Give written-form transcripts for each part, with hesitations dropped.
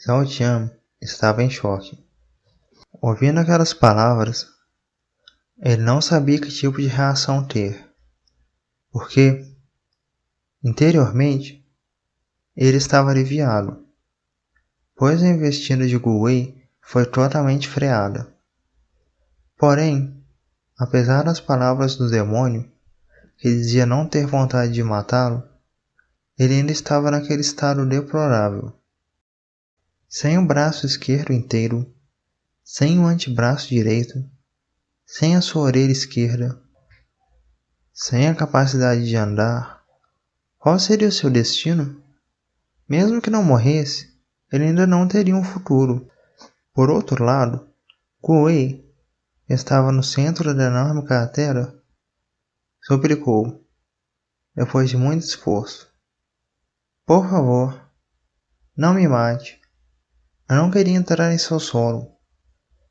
Zhao Tian estava em choque. Ouvindo aquelas palavras, ele não sabia que tipo de reação ter, porque, interiormente, ele estava aliviado, pois a investida de Gu Wei foi totalmente freada. Porém, apesar das palavras do demônio, que dizia não ter vontade de matá-lo, ele ainda estava naquele estado deplorável. Sem o braço esquerdo inteiro, sem o antebraço direito, sem a sua orelha esquerda, sem a capacidade de andar, qual seria o seu destino? Mesmo que não morresse, ele ainda não teria um futuro. Por outro lado, Gu Wei estava no centro da enorme cratera, suplicou, depois de muito esforço: "Por favor, não me mate. Eu não queria entrar em seu solo.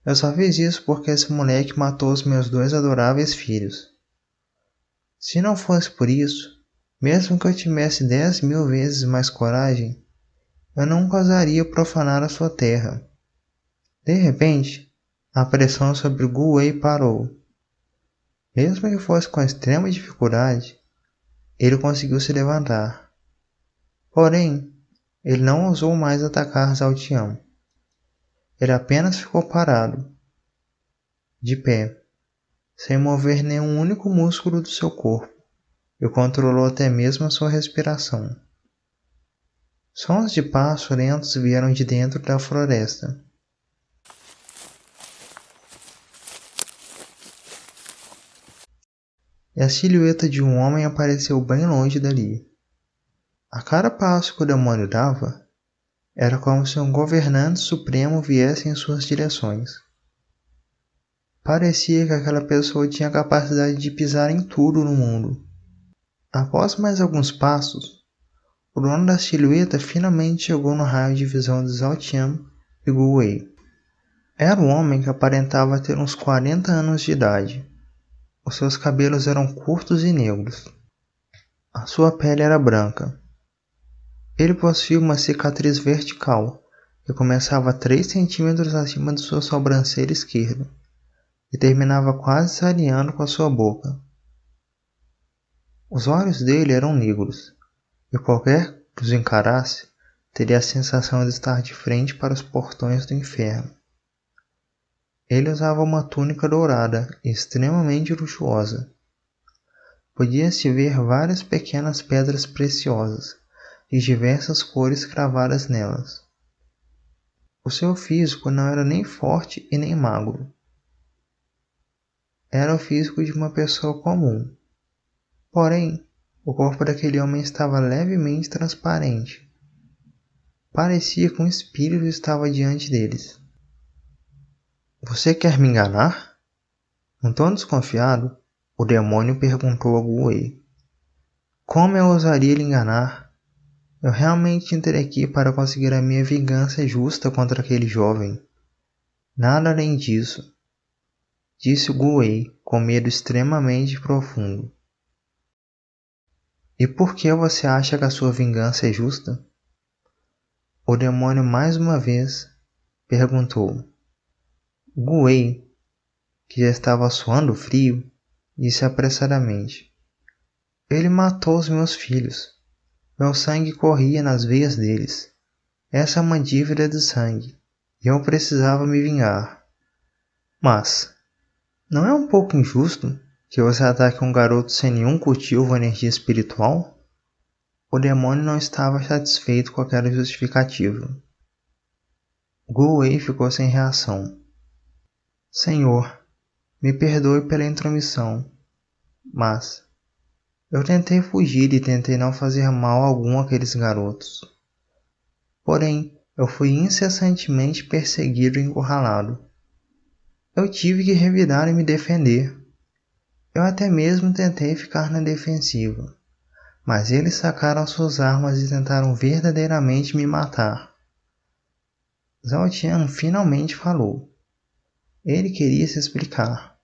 Eu só fiz isso porque esse moleque matou os meus 2 adoráveis filhos. Se não fosse por isso, mesmo que eu tivesse 10.000 vezes mais coragem, eu nunca ousaria profanar a sua terra." De repente, a pressão sobre Gu Wei parou. Mesmo que fosse com extrema dificuldade, ele conseguiu se levantar. Porém, ele não ousou mais atacar Zhao Tian. Ele apenas ficou parado, de pé, sem mover nenhum único músculo do seu corpo, e controlou até mesmo a sua respiração. Sons de passo lentos vieram de dentro da floresta. E a silhueta de um homem apareceu bem longe dali. A cada passo que o demônio dava, era como se um governante supremo viesse em suas direções. Parecia que aquela pessoa tinha a capacidade de pisar em tudo no mundo. Após mais alguns passos, o dono da silhueta finalmente chegou no raio de visão de Zhao Tian e Gu Wei. Era um homem que aparentava ter uns 40 anos de idade. Os seus cabelos eram curtos e negros. A sua pele era branca. Ele possuía uma cicatriz vertical, que começava 3 centímetros acima de sua sobrancelha esquerda, e terminava quase se alinhando com a sua boca. Os olhos dele eram negros, e qualquer que os encarasse teria a sensação de estar de frente para os portões do inferno. Ele usava uma túnica dourada e extremamente luxuosa. Podia-se ver várias pequenas pedras preciosas, de diversas cores cravadas nelas. O seu físico não era nem forte e nem magro. Era o físico de uma pessoa comum. Porém, o corpo daquele homem estava levemente transparente. Parecia que um espírito estava diante deles. "Você quer me enganar?" Um tom desconfiado, o demônio perguntou a Gu Wei. "Como eu ousaria lhe enganar? Eu realmente entrei aqui para conseguir a minha vingança justa contra aquele jovem. Nada além disso," disse Gu Wei com medo extremamente profundo. "E por que você acha que a sua vingança é justa?" O demônio mais uma vez perguntou. Gu Wei, que já estava suando frio, disse apressadamente: "Ele matou os meus filhos. Meu sangue corria nas veias deles. Essa é uma dívida de sangue, e eu precisava me vingar. Mas, não é um pouco injusto que você ataque um garoto sem nenhum cultivo ou energia espiritual?" O demônio não estava satisfeito com aquela justificativa. Gu Wei ficou sem reação. "Senhor, me perdoe pela intromissão, mas eu tentei fugir e tentei não fazer mal algum àqueles garotos. Porém, eu fui incessantemente perseguido e encurralado. Eu tive que revidar e me defender. Eu até mesmo tentei ficar na defensiva, mas eles sacaram suas armas e tentaram verdadeiramente me matar." Zhao Tian finalmente falou. Ele queria se explicar.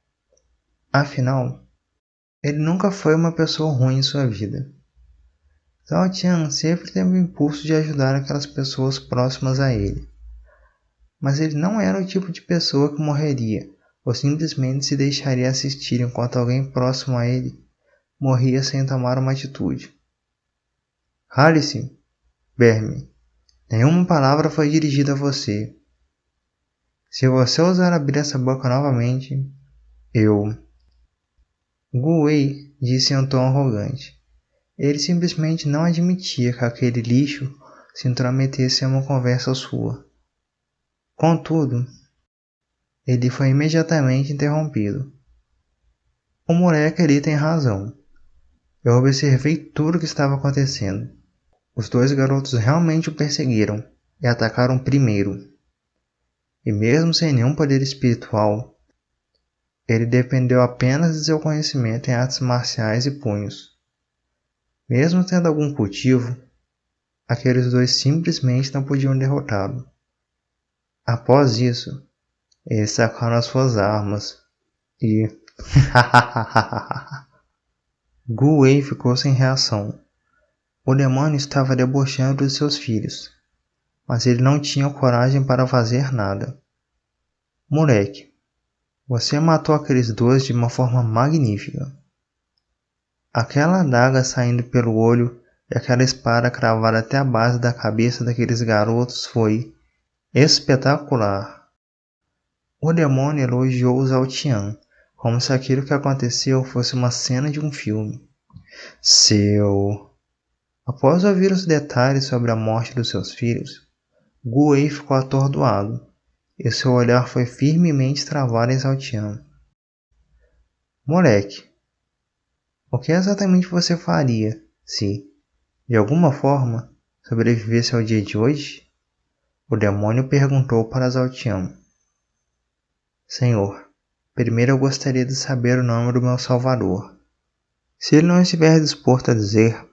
Afinal, ele nunca foi uma pessoa ruim em sua vida. Zhao Tian sempre teve o impulso de ajudar aquelas pessoas próximas a ele. mas ele não era o tipo de pessoa que morreria ou simplesmente se deixaria assistir enquanto alguém próximo a ele morria sem tomar uma atitude. Cale-se, Verme. Nenhuma palavra foi dirigida a você. Se você ousar abrir essa boca novamente, eu... Gu Wei disse em um tom arrogante. Ele simplesmente não admitia que aquele lixo se intrometesse em uma conversa sua. Contudo, ele foi imediatamente interrompido. O moleque ali tem razão. Eu observei tudo o que estava acontecendo. Os dois garotos realmente o perseguiram e atacaram primeiro. E mesmo sem nenhum poder espiritual, ele dependeu apenas de seu conhecimento em artes marciais e punhos. Mesmo tendo algum cultivo, aqueles dois simplesmente não podiam derrotá-lo. Após isso, eles sacaram as suas armas e... Gu Wei ficou sem reação. O demônio estava debochando de seus filhos, mas ele não tinha coragem para fazer nada. Moleque, você matou aqueles dois de uma forma magnífica. Aquela adaga saindo pelo olho e aquela espada cravada até a base da cabeça daqueles garotos foi espetacular. O demônio elogiou Zhao Tian, como se aquilo que aconteceu fosse uma cena de um filme. Após ouvir os detalhes sobre a morte dos seus filhos, Gu Wei ficou atordoado, e seu olhar foi firmemente travado em Zhao Tian. Moleque, o que exatamente você faria se, de alguma forma, sobrevivesse ao dia de hoje? O demônio perguntou para Zhao Tian. Senhor, primeiro eu gostaria de saber o nome do meu salvador. Se ele não estiver disposto a dizer,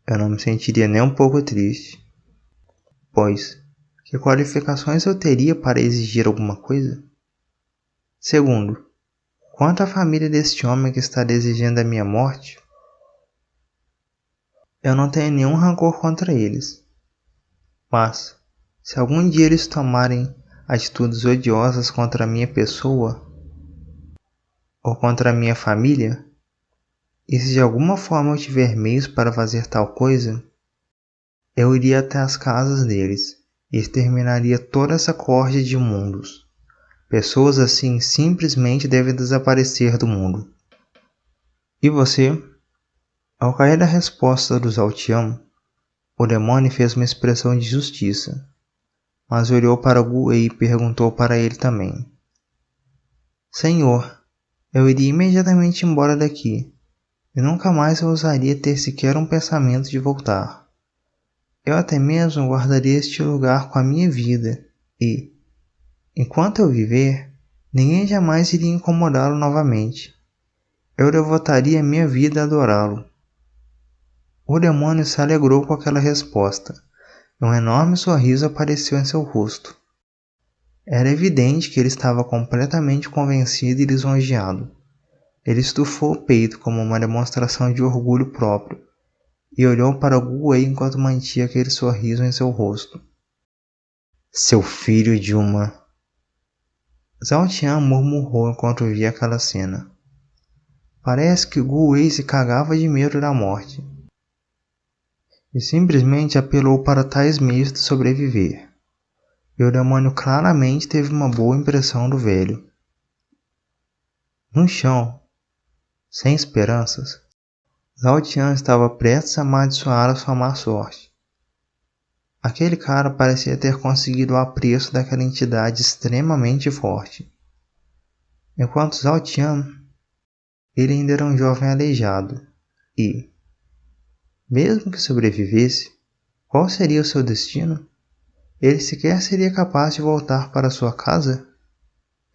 eu não me sentiria nem um pouco triste. Pois, que qualificações eu teria para exigir alguma coisa? Segundo, quanto à família deste homem que está desejando a minha morte, eu não tenho nenhum rancor contra eles. Mas, se algum dia eles tomarem atitudes odiosas contra a minha pessoa ou contra a minha família, e se de alguma forma eu tiver meios para fazer tal coisa, eu iria até as casas deles e exterminaria toda essa corte de imundos. Pessoas assim simplesmente devem desaparecer do mundo. E você? Ao cair da resposta do Zhao Tian, o demônio fez uma expressão de justiça, mas olhou para Gu Wei e perguntou para ele também. Senhor, eu iria imediatamente embora daqui, e nunca mais ousaria ter sequer um pensamento de voltar. Eu até mesmo guardaria este lugar com a minha vida, e, enquanto eu viver, ninguém jamais iria incomodá-lo novamente. Eu devotaria minha vida a adorá-lo. O demônio se alegrou com aquela resposta, e um enorme sorriso apareceu em seu rosto. Era evidente que ele estava completamente convencido e lisonjeado. Ele estufou o peito como uma demonstração de orgulho próprio, e olhou para Gu Wei enquanto mantinha aquele sorriso em seu rosto. Seu filho de uma... Zhao Tian murmurou enquanto via aquela cena. Parece que Gu Wei se cagava de medo da morte, e simplesmente apelou para tais meios de sobreviver. E o demônio claramente teve uma boa impressão do velho. No chão, sem esperanças, Zhao Tian estava prestes a amaldiçoar a sua má sorte. Aquele cara parecia ter conseguido o apreço daquela entidade extremamente forte. Enquanto Zhao Tian, ele ainda era um jovem aleijado, e, mesmo que sobrevivesse, qual seria o seu destino? Ele sequer seria capaz de voltar para sua casa?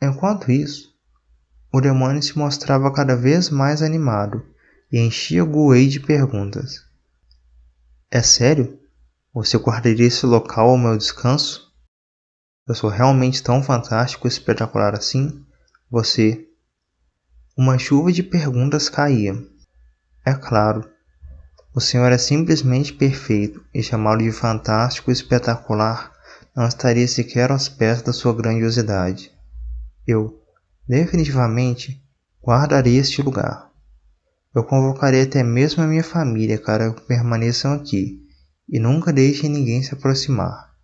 Enquanto isso, o demônio se mostrava cada vez mais animado e enchia Gu Wei de perguntas. É sério? Você guardaria esse local ao meu descanso? Eu sou realmente tão fantástico e espetacular assim? Você... Uma chuva de perguntas caía. É claro, o senhor é simplesmente perfeito e chamá-lo de fantástico e espetacular não estaria sequer aos pés da sua grandiosidade. Eu, definitivamente, guardarei este lugar. Eu convocarei até mesmo a minha família para que permaneçam aqui, e nunca deixem ninguém se aproximar.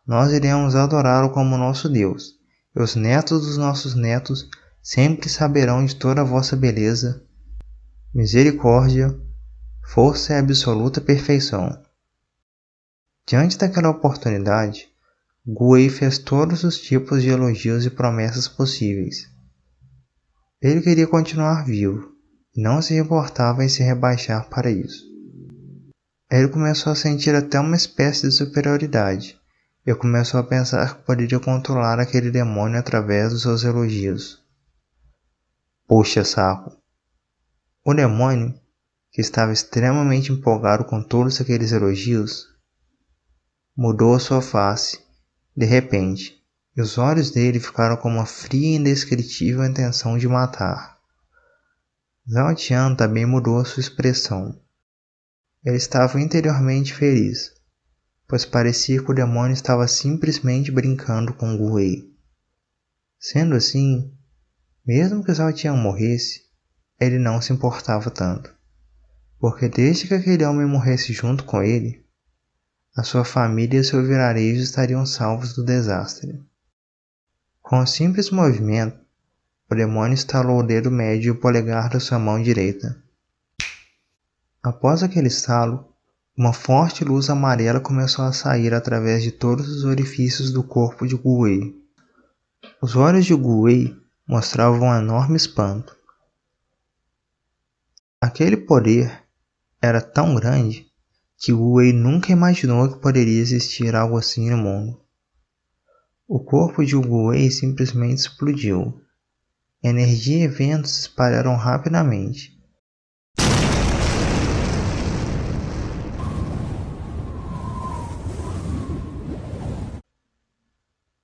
Nós iremos adorá-lo como nosso Deus, e os netos dos nossos netos sempre saberão de toda a vossa beleza, misericórdia, força e absoluta perfeição. Diante daquela oportunidade, Gu Wei fez todos os tipos de elogios e promessas possíveis. Ele queria continuar vivo, e não se importava em se rebaixar para isso. Ele começou a sentir até uma espécie de superioridade, e começou a pensar que poderia controlar aquele demônio através dos seus elogios. Puxa saco! O demônio, que estava extremamente empolgado com todos aqueles elogios, mudou a sua face, de repente, e os olhos dele ficaram com uma fria e indescritível intenção de matar. Zhao Tian também mudou a sua expressão. Ele estava interiormente feliz, pois parecia que o demônio estava simplesmente brincando com Gu Wei. Sendo assim, mesmo que Zhao Tian morresse, ele não se importava tanto, porque desde que aquele homem morresse junto com ele, a sua família e seu vilarejo estariam salvos do desastre. Com um simples movimento, o demônio estalou o dedo médio e o polegar da sua mão direita. Após aquele estalo, uma forte luz amarela começou a sair através de todos os orifícios do corpo de Gu Wei. Os olhos de Gu Wei mostravam um enorme espanto. Aquele poder era tão grande que Gu Wei nunca imaginou que poderia existir algo assim no mundo. O corpo de Gu Wei simplesmente explodiu. Energia e ventos se espalharam rapidamente.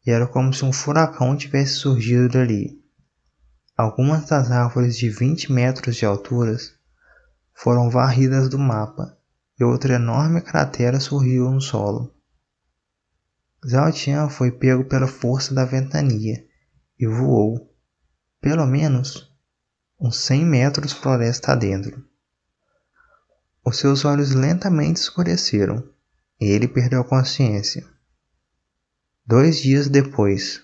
E era como se um furacão tivesse surgido dali. Algumas das árvores de 20 metros de altura foram varridas do mapa, e outra enorme cratera surgiu no solo. Zhao Tian foi pego pela força da ventania e voou, pelo menos, uns 100 metros floresta adentro. Os seus olhos lentamente escureceram, e ele perdeu a consciência. 2 dias depois,